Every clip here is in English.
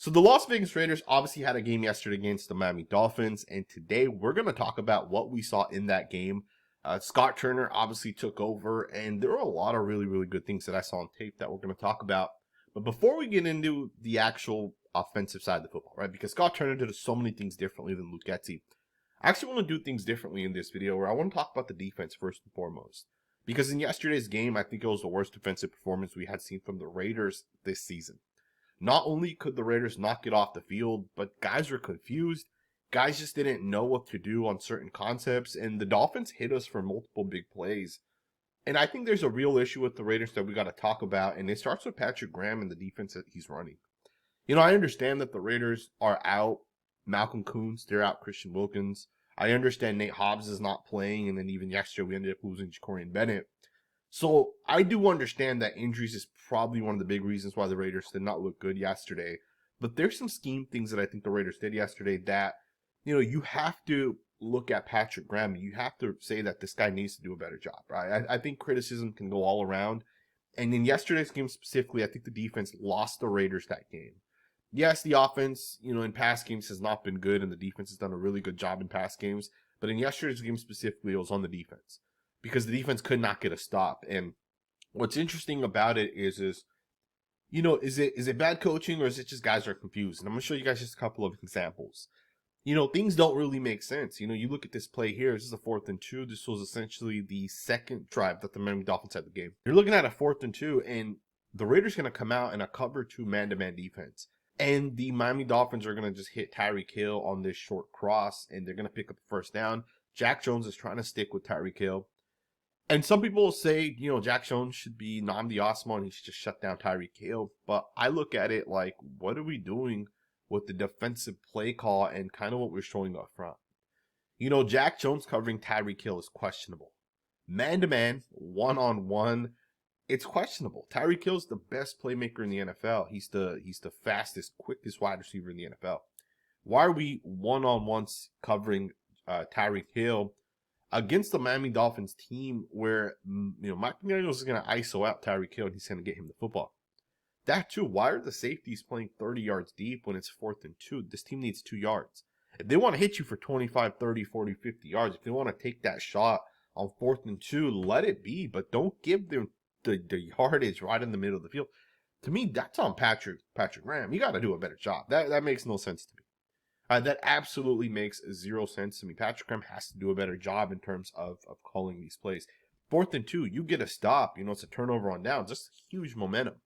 So the Las Vegas Raiders obviously had a game yesterday against the Miami Dolphins, and today we're going to talk about what we saw in that game. Scott Turner obviously took over, and there were a lot of really, really good things that I saw on tape that we're going to talk about. But before we get into the actual offensive side of the football, right, because Scott Turner did so many things differently than Luke Getsy, I actually want to do things differently in this video where I want to talk about the defense first and foremost. Because in yesterday's game, I think it was the worst defensive performance we had seen from the Raiders this season. Not only could the Raiders not get off the field, but guys were confused. Guys just didn't know what to do on certain concepts, and the Dolphins hit us for multiple big plays. And I think there's a real issue with the Raiders that we got to talk about, and it starts with Patrick Graham and the defense that he's running. You know, I understand that the Raiders are out Malcolm Koonce, they're out Christian Wilkins. I understand Nate Hobbs is not playing, and then even yesterday we ended up losing Jacorian Bennett. So I do understand that injuries is probably one of the big reasons why the Raiders did not look good yesterday. But there's some scheme things that I think the Raiders did yesterday that, you know, you have to look at Patrick Graham. You have to say that this guy needs to do a better job, right? I think criticism can go all around. And in yesterday's game specifically, I think the defense lost the Raiders that game. Yes, the offense, you know, in past games has not been good, and the defense has done a really good job in past games. But in yesterday's game specifically, it was on the defense, because the defense could not get a stop. And what's interesting about it is you know, is it bad coaching, or is it just guys are confused? And I'm going to show you guys just a couple of examples. You know, things don't really make sense. You know, you look at this play here. This is a 4th and 2. This was essentially the second drive that the Miami Dolphins had the game. You're looking at a 4th and 2, and the Raiders going to come out in a cover 2 man-to-man defense. And the Miami Dolphins are going to just hit Tyreek Hill on this short cross, and they're going to pick up the first down. Jack Jones is trying to stick with Tyreek Hill. And some people will say, you know, Jack Jones should be Nnamdi Asomugha and he should just shut down Tyreek Hill. But I look at it like, what are we doing with the defensive play call and kind of what we're showing up front? You know, Jack Jones covering Tyreek Hill is questionable. Man-to-man, one-on-one, it's questionable. Tyreek Hill is the best playmaker in the NFL. He's the fastest, quickest wide receiver in the NFL. Why are we one-on-ones covering Tyreek Hill against the Miami Dolphins team where, you know, Mike McDaniels is going to ISO out Tyreek Hill and he's going to get him the football? That too, why are the safeties playing 30 yards deep when it's 4th and 2? This team needs 2 yards. If they want to hit you for 25, 30, 40, 50 yards, if they want to take that shot on 4th and 2, let it be, but don't give them the yardage right in the middle of the field. To me, that's on Patrick Graham. You got to do a better job. That makes no sense to me. That absolutely makes zero sense to me. Patrick Graham has to do a better job in terms of calling these plays. 4th and 2, you get a stop. You know, it's a turnover on down. Just huge momentum.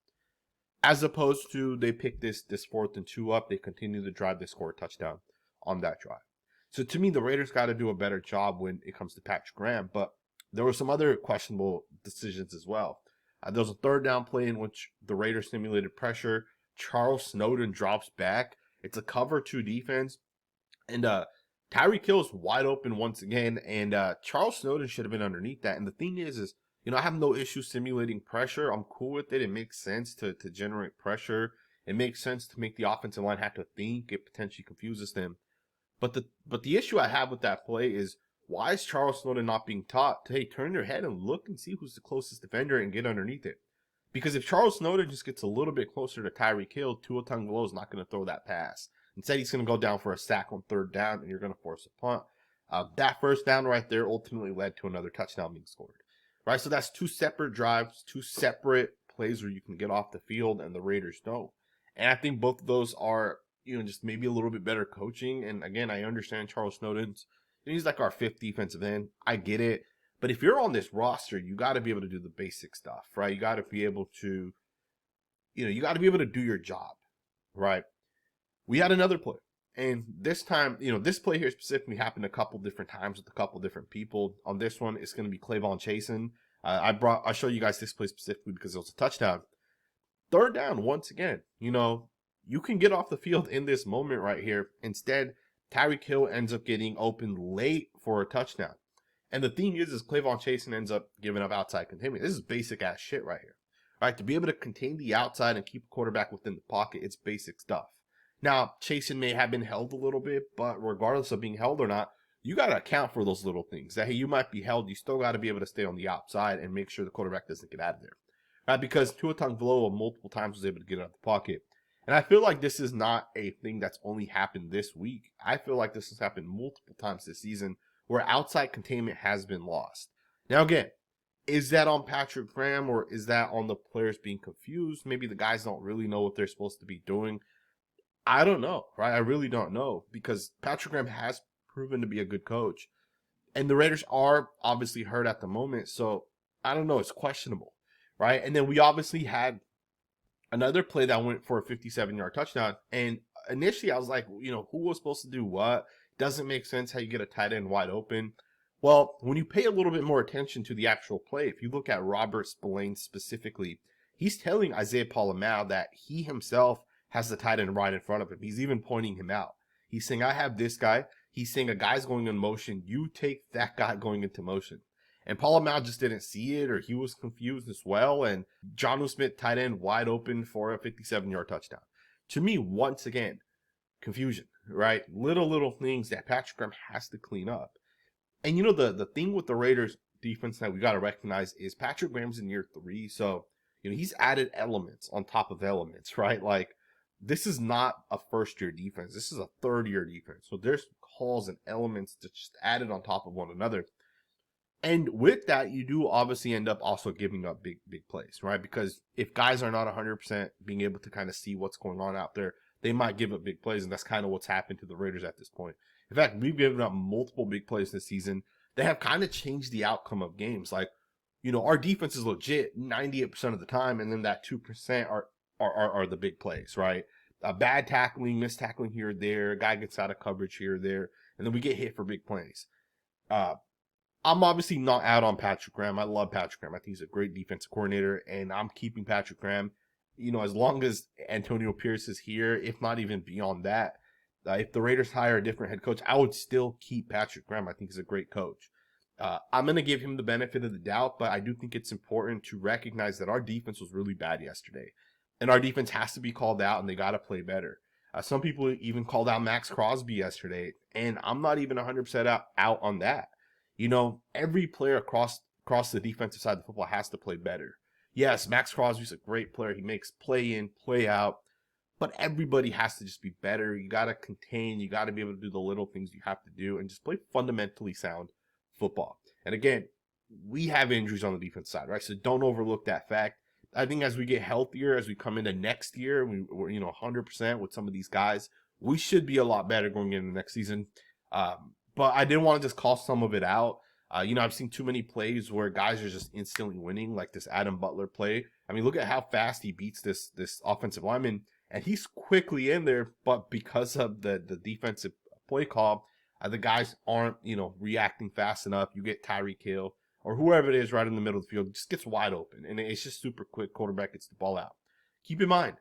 As opposed to they pick this 4th and 2 up. They continue to drive. They score a touchdown on that drive. So to me, the Raiders got to do a better job when it comes to Patrick Graham. But there were some other questionable decisions as well. There was a 3rd down play in which the Raiders simulated pressure. Charles Snowden drops back. It's a cover 2 defense. And Tyreek Hill is wide open once again. And Charles Snowden should have been underneath that. And the thing is, you know, I have no issue simulating pressure. I'm cool with it. It makes sense to generate pressure. It makes sense to make the offensive line have to think. It potentially confuses them. But the issue I have with that play is, why is Charles Snowden not being taught to, hey, turn your head and look and see who's the closest defender and get underneath it? Because if Charles Snowden just gets a little bit closer to Tyreek Hill, Tua Tagovailoa is not going to throw that pass. Instead, he's going to go down for a sack on 3rd down, and you're going to force a punt. That first down right there ultimately led to another touchdown being scored. Right, so that's 2 separate drives, 2 separate plays where you can get off the field, and the Raiders don't. And I think both of those are, you know, just maybe a little bit better coaching. And again, I understand Charles Snowden's, he's like our 5th defensive end. I get it. But if you're on this roster, you got to be able to do the basic stuff, right? You got to be able to, you know, you got to be able to do your job, right? We had another play. And this time, you know, this play here specifically happened a couple different times with a couple different people. On this one, it's going to be Clavon Chasen. I'll show you guys this play specifically because it was a touchdown. 3rd down, once again, you know, you can get off the field in this moment right here. Instead, Tyreek Hill ends up getting open late for a touchdown. And the thing is Clavon Chasen ends up giving up outside containment. This is basic ass shit right here. All right, to be able to contain the outside and keep a quarterback within the pocket, it's basic stuff. Now, Chasen may have been held a little bit, but regardless of being held or not, you got to account for those little things. That, hey, you might be held, you still got to be able to stay on the outside and make sure the quarterback doesn't get out of there. Right? Because Tua Tagovailoa multiple times was able to get out of the pocket. And I feel like this is not a thing that's only happened this week. I feel like this has happened multiple times this season where outside containment has been lost. Now, again, is that on Patrick Graham or is that on the players being confused? Maybe the guys don't really know what they're supposed to be doing. I don't know, right? I really don't know because Patrick Graham has proven to be a good coach. And the Raiders are obviously hurt at the moment. So I don't know. It's questionable, right? And then we obviously had another play that went for a 57-yard touchdown. And initially I was like, who was supposed to do what? Doesn't make sense how you get a tight end wide open. Well, when you pay a little bit more attention to the actual play, if you look at Robert Spillane specifically, he's telling Isaiah Pola-Mao that he himself has the tight end right in front of him. He's even pointing him out. He's saying, I have this guy. He's saying a guy's going in motion. You take that guy going into motion. And Pola-Mao just didn't see it, or he was confused as well. And Jonnu Smith, tight end, wide open for a 57-yard touchdown. To me, once again, confusion, right? Little things that Patrick Graham has to clean up. And the thing with the Raiders defense that we got to recognize is Patrick Graham's in year 3. So, he's added elements on top of elements, right? Like, this is not a first-year defense. This is a third-year defense. So there's calls and elements that just added on top of one another. And with that, you do obviously end up also giving up big plays, right? Because if guys are not 100% being able to kind of see what's going on out there, they might give up big plays, and that's kind of what's happened to the Raiders at this point. In fact, we've given up multiple big plays this season. They have kind of changed the outcome of games. Like, our defense is legit 98% of the time, and then that 2% are the big plays, right? Bad tackling, missed tackling here or there, a guy gets out of coverage here or there, and then we get hit for big plays. I'm obviously not out on Patrick Graham. I love Patrick Graham. I think he's a great defensive coordinator, and I'm keeping Patrick Graham, as long as Antonio Pierce is here, if not even beyond that. If the Raiders hire a different head coach, I would still keep Patrick Graham. I think he's a great coach. I'm going to give him the benefit of the doubt, but I do think it's important to recognize that our defense was really bad yesterday. And our defense has to be called out, and they got to play better. Some people even called out Maxx Crosby yesterday, and I'm not even 100% out on that. Every player across the defensive side of the football has to play better. Yes, Maxx Crosby's a great player. He makes play in, play out. But everybody has to just be better. You got to contain. You got to be able to do the little things you have to do and just play fundamentally sound football. And again, we have injuries on the defense side, right? So don't overlook that fact. I think as we get healthier, as we come into next year, we're 100% with some of these guys, we should be a lot better going into next season. But I didn't want to just call some of it out. I've seen too many plays where guys are just instantly winning, like this Adam Butler play. I mean, look at how fast he beats this offensive lineman. And he's quickly in there, but because of the defensive play call, the guys aren't, reacting fast enough. You get Tyree or whoever it is right in the middle of the field, just gets wide open. And it's just super quick. Quarterback gets the ball out. Keep in mind,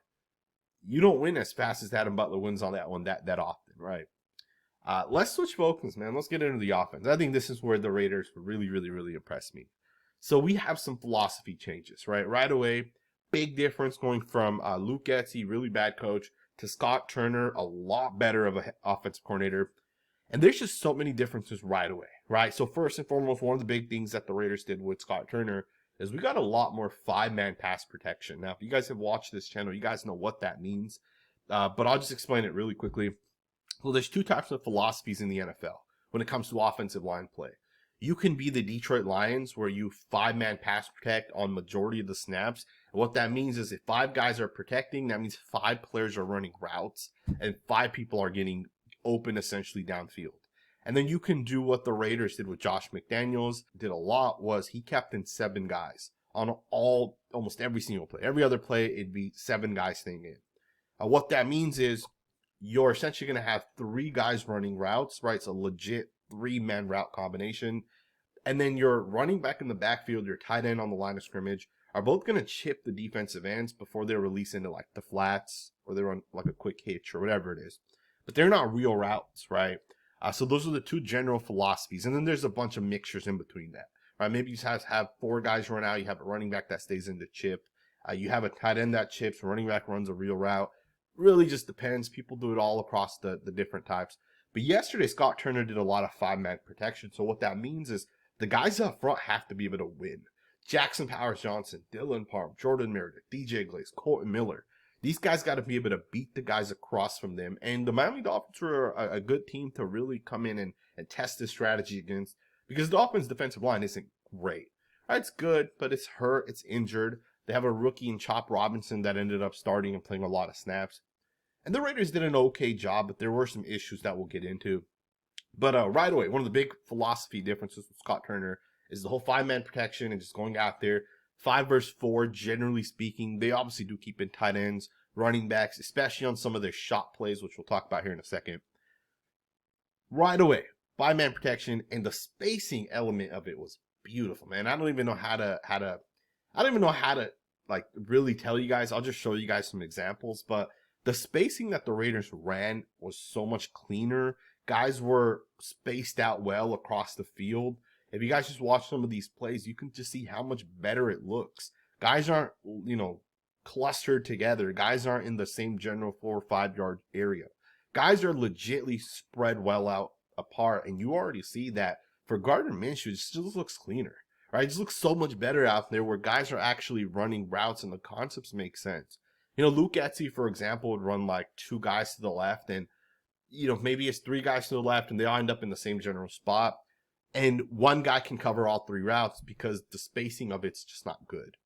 you don't win as fast as Adam Butler wins on that one that often, right? Let's switch focus, man. Let's get into the offense. I think this is where the Raiders really, really, really impressed me. So we have some philosophy changes, right? Right away. Big difference going from Luke Getsy, really bad coach, to Scott Turner, a lot better of an offensive coordinator. And there's just so many differences right away, right? So first and foremost, one of the big things that the Raiders did with Scott Turner is we got a lot more 5-man pass protection. Now, if you guys have watched this channel, you guys know what that means. But I'll just explain it really quickly. Well, there's 2 types of philosophies in the NFL when it comes to offensive line play. You can be the Detroit Lions where you 5-man pass protect on majority of the snaps. And what that means is if 5 guys are protecting, that means 5 players are running routes and 5 people are getting open essentially downfield. And then you can do what the Raiders did with Josh McDaniels, did a lot, was he kept in 7 guys on almost every single play. Every other play, it'd be 7 guys staying in. What that means is you're essentially going to have 3 guys running routes, right? It's a legit 3-man route combination. And then your running back in the backfield, your tight end on the line of scrimmage, are both going to chip the defensive ends before they're released into like the flats or they run like a quick hitch or whatever it is. But they're not real routes, right? So those are the 2 general philosophies. And then there's a bunch of mixtures in between that, right? Maybe you have 4 guys run out. You have a running back that stays in the chip. You have a tight end that chips. Running back runs a real route. Really just depends. People do it all across the different types. But yesterday, Scott Turner did a lot of 5-man protection. So what that means is the guys up front have to be able to win. Jackson Powers-Johnson, Dylan Parham, Jordan Meredith, DJ Glaze, Colton Miller. These guys got to be able to beat the guys across from them. And the Miami Dolphins were a good team to really come in and test this strategy against, because the Dolphins' defensive line isn't great. Right, it's good, but it's hurt, it's injured. They have a rookie in Chop Robinson that ended up starting and playing a lot of snaps. And the Raiders did an okay job, but there were some issues that we'll get into. But right away, one of the big philosophy differences with Scott Turner is the whole 5-man protection and just going out there. 5 versus 4, generally speaking. They obviously do keep in tight ends, running backs, especially on some of their shot plays, which we'll talk about here in a second. Right away, 5-man protection, and the spacing element of it was beautiful, man. I don't even know how to like really tell you guys. I'll just show you guys some examples, but the spacing that the Raiders ran was so much cleaner. Guys were spaced out well across the field. If you guys just watch some of these plays, you can just see how much better it looks. Guys aren't, clustered together. Guys aren't in the same general 4 or 5 yard area. Guys are legitly spread well out apart, and you already see that for Gardner Minshew, it just looks cleaner, right? It just looks so much better out there where guys are actually running routes and the concepts make sense. Luke Getsy, for example, would run like 2 guys to the left, and maybe it's 3 guys to the left, and they all end up in the same general spot. And one guy can cover all 3 routes because the spacing of it's just not good.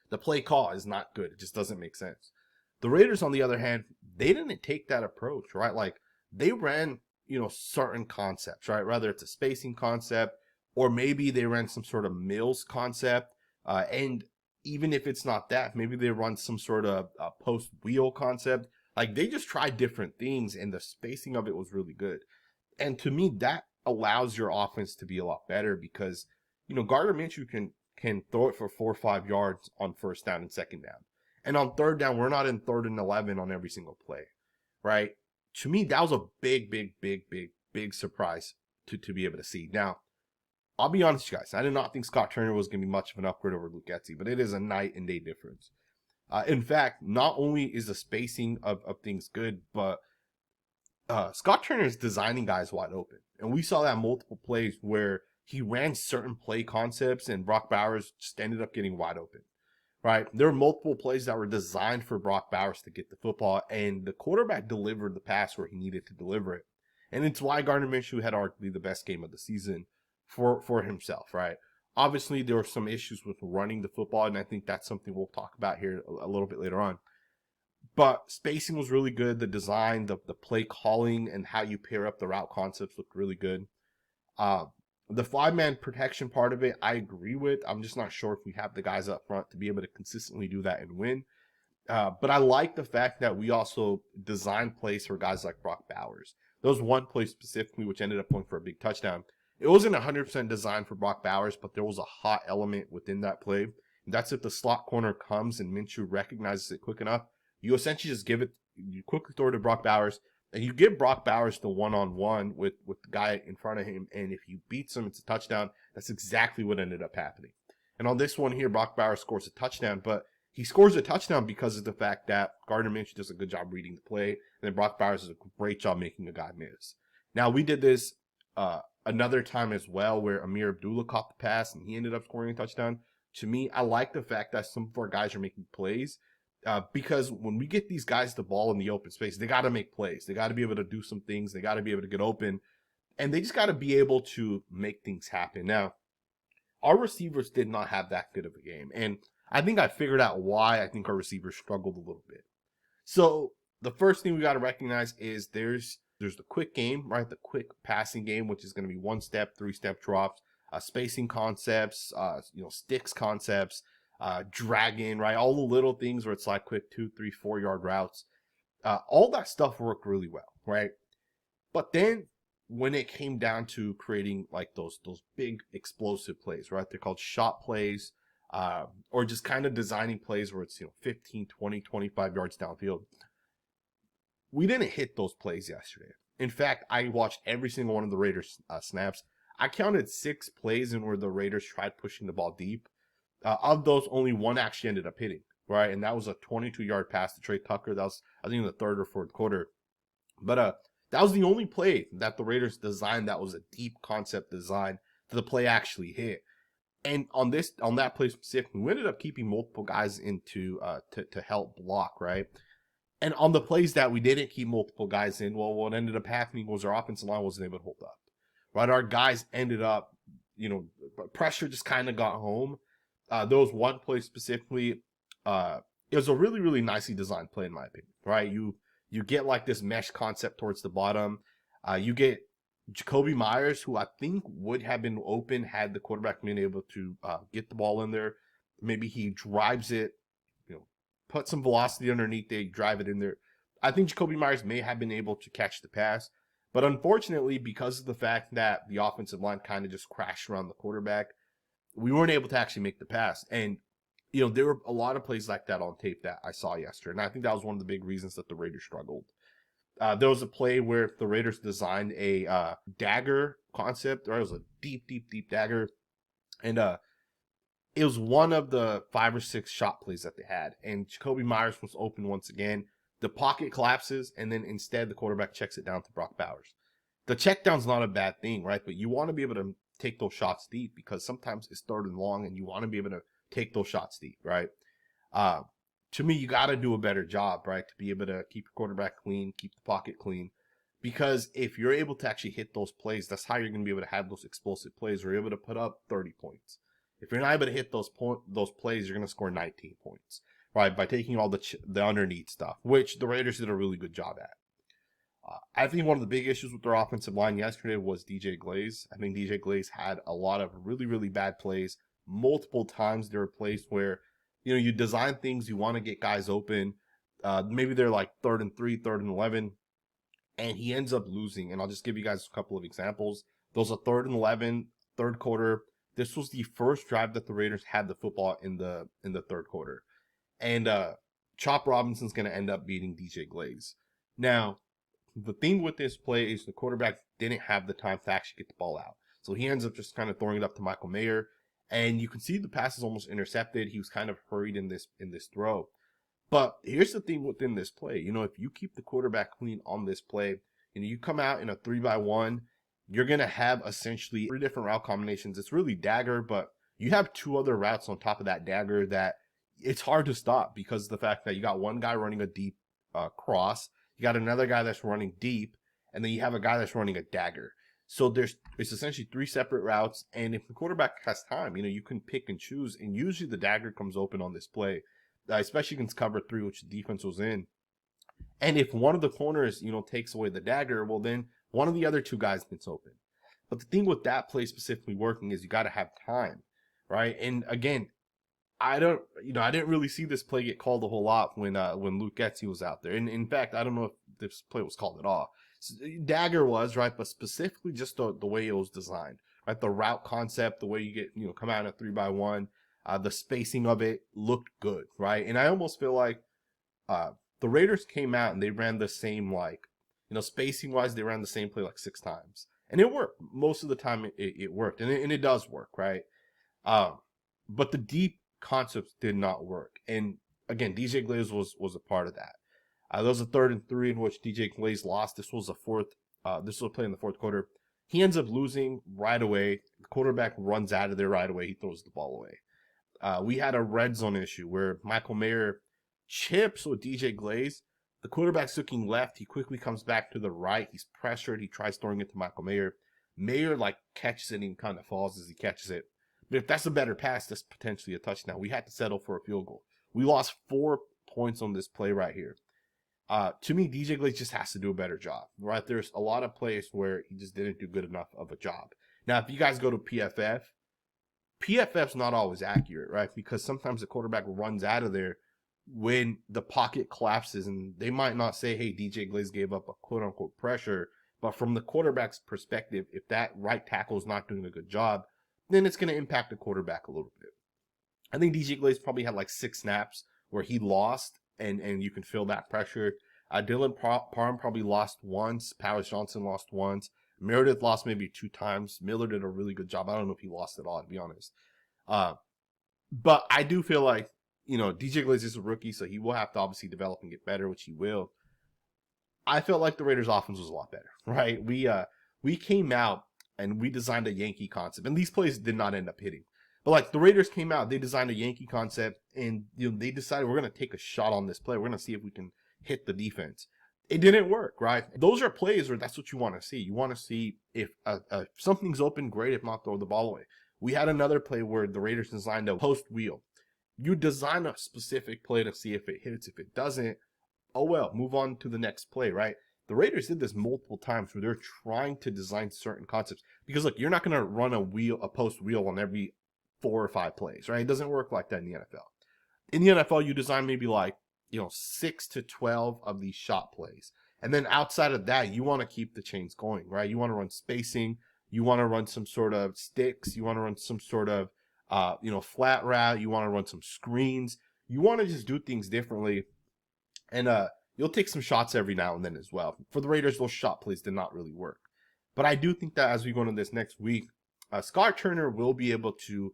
The play call is not good. It just doesn't make sense. The Raiders, on the other hand, they didn't take that approach, right? Like, they ran, certain concepts, right? Whether it's a spacing concept or maybe they ran some sort of Mills concept. And even if it's not that, maybe they run some sort of post wheel concept. Like, they just tried different things, and the spacing of it was really good. And to me, that allows your offense to be a lot better because, Gardner Minshew can throw it for 4 or 5 yards on first down and second down. And on third down, we're not in 3rd and 11 on every single play, right? To me, that was a big surprise to be able to see. Now, I'll be honest with you guys. I did not think Scott Turner was going to be much of an upgrade over Luke Getsy, but it is a night and day difference. In fact, not only is the spacing of things good, but Scott Turner is designing guys wide open. And we saw that multiple plays where he ran certain play concepts and Brock Bowers just ended up getting wide open, right? There were multiple plays that were designed for Brock Bowers to get the football, and the quarterback delivered the pass where he needed to deliver it. And it's why Gardner Minshew had arguably the best game of the season for himself, right? Obviously, there were some issues with running the football, and I think that's something we'll talk about here a little bit later on. But spacing was really good. The design, the play calling, and how you pair up the route concepts looked really good. The 5-man protection part of it, I agree with. I'm just not sure if we have the guys up front to be able to consistently do that and win. But I like the fact that we also designed plays for guys like Brock Bowers. There was one play specifically which ended up going for a big touchdown. It wasn't 100% designed for Brock Bowers, but there was a hot element within that play. And that's if the slot corner comes and Minshew recognizes it quick enough. You essentially just you quickly throw it to Brock Bowers, and you give Brock Bowers the one-on-one with the guy in front of him, and if he beats him, it's a touchdown. That's exactly what ended up happening. And on this one here, Brock Bowers scores a touchdown, but he scores a touchdown because of the fact that Gardner Minshew does a good job reading the play, and then Brock Bowers does a great job making a guy miss. Now, we did this another time as well where Amir Abdullah caught the pass, and he ended up scoring a touchdown. To me, I like the fact that some of our guys are making plays. Because when we get these guys the ball in the open space, they got to make plays. They got to be able to do some things. They got to be able to get open. And they just got to be able to make things happen. Now, our receivers did not have that good of a game. And I think I figured out why I think our receivers struggled a little bit. So the first thing we got to recognize is there's the quick game, right? The quick passing game, which is going to be 1-step, 3-step drops, spacing concepts, sticks concepts. Dragon, right? All the little things where it's like quick 2, 3, 4 yard routes. All that stuff worked really well, right? But then when it came down to creating like those big explosive plays, right? They're called shot plays, or just kind of designing plays where it's 15, 20, 25 yards downfield. We didn't hit those plays yesterday. In fact, I watched every single one of the Raiders snaps. I counted 6 plays in where the Raiders tried pushing the ball deep. Of those, only one actually ended up hitting, right? And that was a 22-yard pass to Trey Tucker. That was, I think, in the 3rd or 4th quarter. But that was the only play that the Raiders designed that was a deep concept design that the play actually hit. And on that play specifically, we ended up keeping multiple guys into to help block, right? And on the plays that we didn't keep multiple guys in, well, what ended up happening was our offensive line wasn't able to hold up, right? Our guys ended up, pressure just kind of got home. There was one play specifically. It was a really, really nicely designed play in my opinion, right? You get like this mesh concept towards the bottom. You get Jakobi Meyers, who I think would have been open had the quarterback been able to get the ball in there. Maybe he drives it, put some velocity underneath it, drive it in there. I think Jakobi Meyers may have been able to catch the pass, but unfortunately, because of the fact that the offensive line kind of just crashed around the quarterback, we weren't able to actually make the pass. And, there were a lot of plays like that on tape that I saw yesterday, and I think that was one of the big reasons that the Raiders struggled. There was a play where the Raiders designed a dagger concept, or it was a deep, deep, deep dagger, and it was one of the 5 or 6 shot plays that they had, and Jakobi Meyers was open once again. The pocket collapses, and then instead the quarterback checks it down to Brock Bowers. The check down's not a bad thing, right? But you want to be able to take those shots deep because sometimes it's 3rd and long, and you want to be able to take those shots deep, right? To me, you got to do a better job, right? To be able to keep your quarterback clean, keep the pocket clean. Because if you're able to actually hit those plays, that's how you're going to be able to have those explosive plays where you're able to put up 30 points. If you're not able to hit those plays, you're going to score 19 points, right? By taking all the underneath stuff, which the Raiders did a really good job at. I think one of the big issues with their offensive line yesterday was DJ Glaze. I think DJ Glaze had a lot of really, really bad plays. Multiple times there were plays where, you design things, you want to get guys open. Maybe they're like 3rd and 3, 3rd and 11, and he ends up losing. And I'll just give you guys a couple of examples. Those are 3rd and 11, 3rd quarter. This was the first drive that the Raiders had the football in the 3rd quarter. And Chop Robinson's going to end up beating DJ Glaze. Now, the thing with this play is the quarterback didn't have the time to actually get the ball out. So he ends up just kind of throwing it up to Michael Mayer. And you can see the pass is almost intercepted. He was kind of hurried in this throw. But here's the thing within this play. If you keep the quarterback clean on this play, you come out in a 3-by-1, you're going to have essentially 3 different route combinations. It's really dagger, but you have 2 other routes on top of that dagger that it's hard to stop because of the fact that you got one guy running a deep cross, you got another guy that's running deep, and then you have a guy that's running a dagger. So it's essentially 3 separate routes, and if the quarterback has time, you can pick and choose, and usually the dagger comes open on this play, especially against cover 3, which the defense was in. And if one of the corners, takes away the dagger, well, then one of the other 2 guys gets open. But the thing with that play specifically working is you got to have time, right? And again, I didn't really see this play get called a whole lot when Luke Getsy was out there. And in fact, I don't know if this play was called at all. Dagger was, right, but specifically just the way it was designed, right? The route concept, the way you get, come out in a 3-by-1, the spacing of it looked good, right? And I almost feel like the Raiders came out and they ran the same, spacing wise, they ran the same play like 6 times, and it worked. Most of the time it worked, and it does work, right? But the deep concepts did not work, and again, DJ Glaze was a part of that. There was a 3rd and 3 in which DJ Glaze lost. This was a play in the 4th quarter. He ends up losing right away. The quarterback runs out of there right away. He throws the ball away. We had a red zone issue where Michael Mayer chips with DJ Glaze. The quarterback's looking left. He quickly comes back to the right. He's pressured. He tries throwing it to Michael Mayer. Mayer catches it and kind of falls as he catches it. But if that's a better pass, that's potentially a touchdown. We had to settle for a field goal. We lost 4 points on this play right here. To me, DJ Glaze just has to do a better job, right? There's a lot of plays where he just didn't do good enough of a job. Now, if you guys go to PFF's not always accurate, right? Because sometimes the quarterback runs out of there when the pocket collapses, and they might not say, hey, DJ Glaze gave up a quote-unquote pressure, but from the quarterback's perspective, if that right tackle is not doing a good job, then it's going to impact the quarterback a little bit. I think DJ Glaze probably had 6 snaps where he lost, and you can feel that pressure. Dylan Parham probably lost once. Powers Johnson lost once. Meredith lost maybe 2 times. Miller did a really good job. I don't know if he lost at all, to be honest. But I do feel like, DJ Glaze is a rookie, so he will have to obviously develop and get better, which he will. I felt like the Raiders' offense was a lot better, right? We came out and we designed a Yankee concept, and these plays did not end up hitting. But like the Raiders came out, they designed a Yankee concept, and they decided we're gonna take a shot on this play. We're gonna see if we can hit the defense. It didn't work, right? Those are plays where that's what you want to see. You want to see if something's open, great. If not, throw the ball away. We had another play where the Raiders designed a post wheel. You design a specific play to see if it hits. If it doesn't, oh well, move on to the next play, right? The Raiders did this multiple times where they're trying to design certain concepts. Because look, you're not going to run a post wheel on every 4 or 5 plays, right? It doesn't work like that in the NFL. In the NFL, you design maybe like, 6 to 12 of these shot plays. And then outside of that, you want to keep the chains going, right? You want to run spacing. You want to run some sort of sticks. You want to run some sort of, flat route. You want to run some screens. You want to just do things differently. And you'll take some shots every now and then as well. For the Raiders, those shot plays did not really work. But I do think that as we go into this next week, Scott Turner will be able to,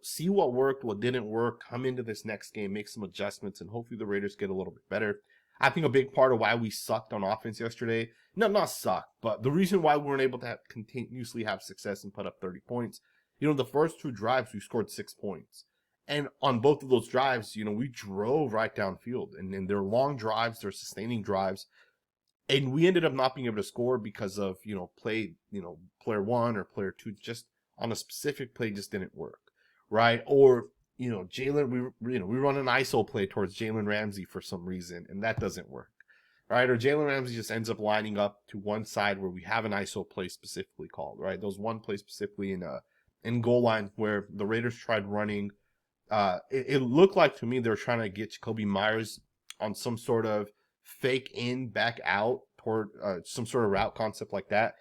see what worked, what didn't work, come into this next game, make some adjustments, and hopefully the Raiders get a little bit better. I think a big part of why we sucked on offense yesterday, not suck, but the reason why we weren't able to continuously have success and put up 30 points, the first 2 drives, we scored 6 points. And on both of those drives, we drove right downfield. And they're long drives, they're sustaining drives. And we ended up not being able to score because of, player 1 or player 2 just on a specific play just didn't work. Right? Or, Jalen, we run an ISO play towards Jalen Ramsey for some reason, and that doesn't work. Right? Or Jalen Ramsey just ends up lining up to one side where we have an ISO play specifically called, right? Those one play specifically in goal line where the Raiders tried running. It looked like to me they were trying to get Jacoby Myers on some sort of fake in, back out toward some sort of route concept like that.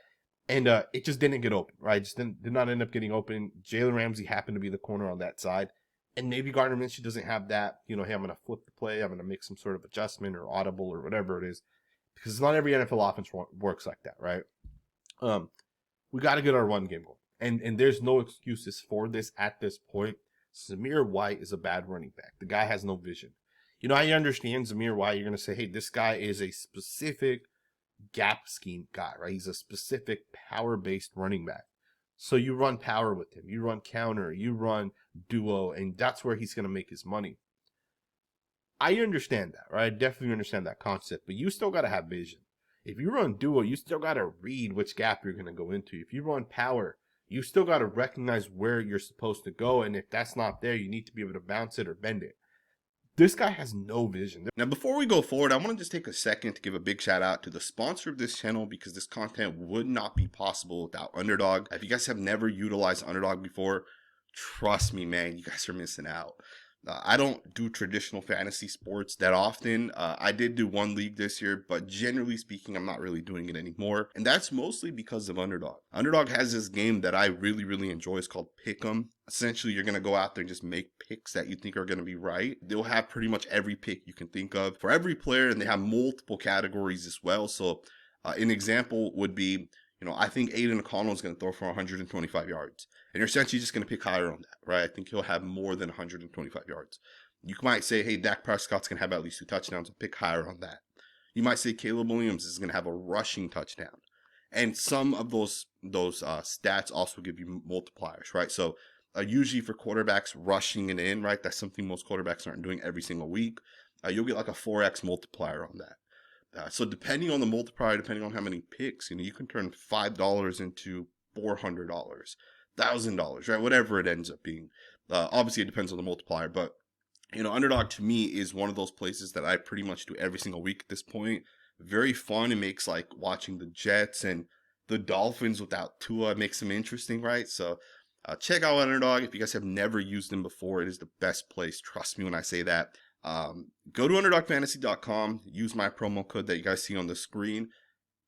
And it just didn't get open, right? Just did not end up getting open. Jalen Ramsey happened to be the corner on that side. And maybe Gardner Minshew doesn't have that, hey, I'm going to flip the play. I'm going to make some sort of adjustment or audible or whatever it is. Because not every NFL offense works like that, right? We got to get our run game going. And there's no excuses for this at this point. Zamir White is a bad running back. The guy has no vision. I understand Zamir White. You're going to say, hey, this guy is a specific gap scheme guy, right? He's a specific power-based running back. So you run power with him. You run counter. You run duo. And that's where he's going to make his money. I understand that, right? I definitely understand that concept. But you still got to have vision. If you run duo, you still got to read which gap you're going to go into. If you run power, you still got to recognize where you're supposed to go. And if that's not there, you need to be able to bounce it or bend it. This guy has no vision. Now, before we go forward, I want to just take a second to give a big shout out to the sponsor of this channel because this content would not be possible without Underdog. If you guys have never utilized Underdog before, trust me, man, you guys are missing out. I don't do traditional fantasy sports that often. I did do one league this year, but generally speaking, I'm not really doing it anymore. And that's mostly because of Underdog. Underdog has this game that I really, really enjoy. It's called Pick'em. Essentially, you're going to go out there and just make picks that you think are going to be right. They'll have pretty much every pick you can think of for every player, and they have multiple categories as well. So an example would be, I think Aiden O'Connell is going to throw for 125 yards. And you're essentially just going to pick higher on that, right? I think he'll have more than 125 yards. You might say, hey, Dak Prescott's going to have at least 2 touchdowns, and pick higher on that. You might say Caleb Williams is going to have a rushing touchdown. And some of those stats also give you multipliers, right? So usually for quarterbacks rushing and in, right? That's something most quarterbacks aren't doing every single week. You'll get like a 4x multiplier on that. So depending on the multiplier, depending on how many picks, you can turn $5 into $400, $1,000, right? Whatever it ends up being. Obviously, it depends on the multiplier, but Underdog to me is one of those places that I pretty much do every single week at this point. Very fun. It makes like watching the Jets and the Dolphins without Tua makes them interesting, right? So check out Underdog. If you guys have never used them before, it is the best place. Trust me when I say that. Go to underdogfantasy.com, use my promo code that you guys see on the screen,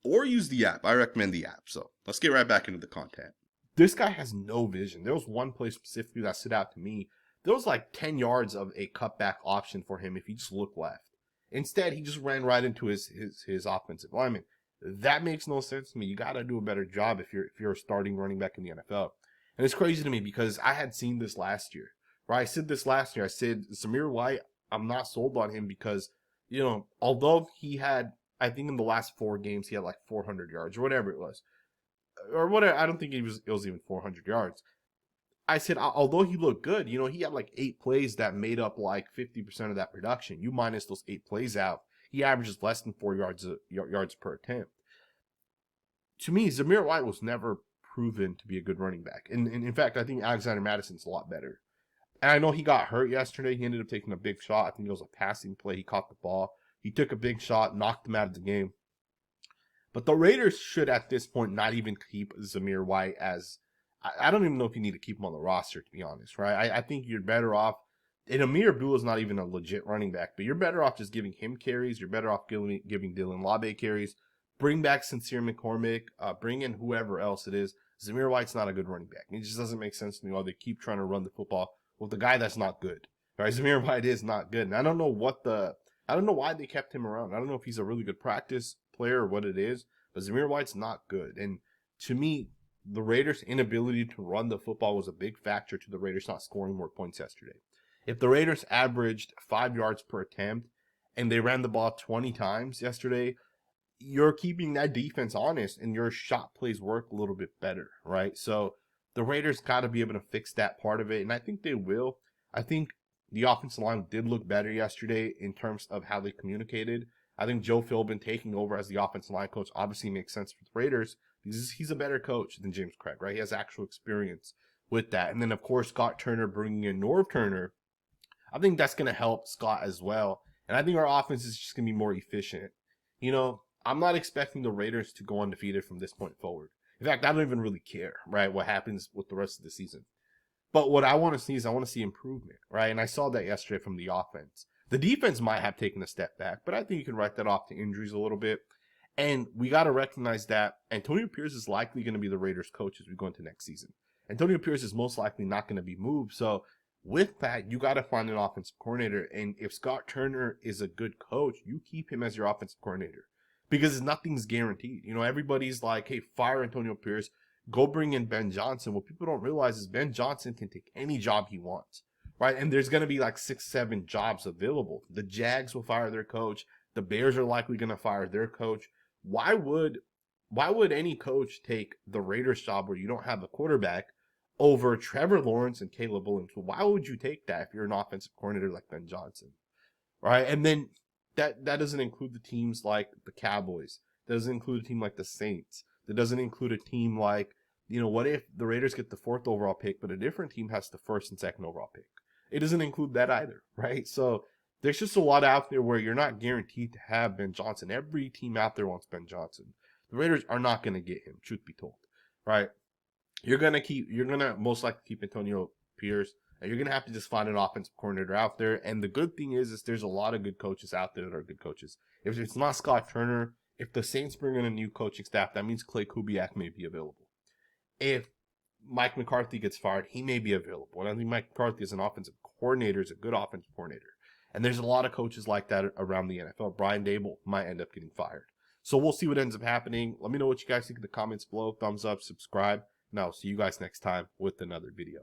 or use the app. I recommend the app. So let's get right back into the content. This guy has no vision. There was one play specifically that stood out to me. There was like 10 yards of a cutback option for him if he just looked left. Instead, he just ran right into his offensive lineman. That makes no sense to me. You got to do a better job if you're a starting running back in the NFL. And it's crazy to me because I had seen this last year. Right? I said this last year. I said, Zamir White, I'm not sold on him because, although he had, I think in the last 4 games, he had like 400 yards or whatever it was. Or whatever, I don't think it was even 400 yards. I said, although he looked good, you know, he had like 8 plays that made up like 50% of that production. You minus those 8 plays out, he averages less than 4 yards per attempt. To me, Zamir White was never proven to be a good running back. And in fact, I think Alexander Madison's a lot better. And I know he got hurt yesterday. He ended up taking a big shot. I think it was a passing play. He caught the ball. He took a big shot, knocked him out of the game. But the Raiders should, at this point, not even keep Zamir White as... I don't even know if you need to keep him on the roster, to be honest, right? I think you're better off... And Amir Abdullah is not even a legit running back, but you're better off just giving him carries. You're better off giving Dylan Labe carries. Bring back Sincere McCormick. Bring in whoever else it is. Zamir White's not a good running back. It just doesn't make sense to me why they keep trying to run the football with a guy that's not good. Right? Zamir White is not good. And I don't know why they kept him around. I don't know if he's a really good practice player or what it is, but Zamir White's not good. And to me, the Raiders' inability to run the football was a big factor to the Raiders not scoring more points yesterday. If the Raiders averaged 5 yards per attempt and they ran the ball 20 times yesterday, you're keeping that defense honest and your shot plays work a little bit better, right? So the Raiders got to be able to fix that part of it, and I think they will. I think the offensive line did look better yesterday in terms of how they communicated. I think Joe Philbin taking over as the offensive line coach obviously makes sense for the Raiders because he's a better coach than James Craig, right? He has actual experience with that. And then, of course, Scott Turner bringing in Norv Turner, I think that's going to help Scott as well. And I think our offense is just going to be more efficient. You know, I'm not expecting the Raiders to go undefeated from this point forward. In fact, I don't even really care, right, what happens with the rest of the season. But what I want to see is I want to see improvement, right? And I saw that yesterday from the offense. The defense might have taken a step back, but I think you can write that off to injuries a little bit. And we got to recognize that Antonio Pierce is likely going to be the Raiders coach as we go into next season. Antonio Pierce is most likely not going to be moved. So with that, you got to find an offensive coordinator. And if Scott Turner is a good coach, you keep him as your offensive coordinator because nothing's guaranteed. You know, everybody's like, hey, fire Antonio Pierce, go bring in Ben Johnson. What people don't realize is Ben Johnson can take any job he wants, right? And there's going to be like 6-7 jobs available. The Jags will fire their coach. The Bears are likely going to fire their coach. Why would any coach take the Raiders job where you don't have a quarterback over Trevor Lawrence and Caleb Williams? Why would you take that if you're an offensive coordinator like Ben Johnson, right? And then that doesn't include the teams like the Cowboys. That doesn't include a team like the Saints. That doesn't include a team like, you know, what if the Raiders get the 4th overall pick, but a different team has the 1st and 2nd overall pick? It doesn't include that either, right? So there's just a lot out there where you're not guaranteed to have Ben Johnson. Every team out there wants Ben Johnson. The Raiders are not going to get him, truth be told, right? You're going to most likely keep Antonio Pierce, and you're going to have to just find an offensive coordinator out there. And the good thing is there's a lot of good coaches out there that are good coaches. If it's not Scott Turner, if the Saints bring in a new coaching staff, that means Clay Kubiak may be available. If Mike McCarthy gets fired, he may be available. And I think Mike McCarthy as an offensive coordinator is a good offensive coordinator. And there's a lot of coaches like that around the NFL. Brian Dable might end up getting fired. So we'll see what ends up happening. Let me know what you guys think in the comments below. Thumbs up, subscribe, and I'll see you guys next time with another video.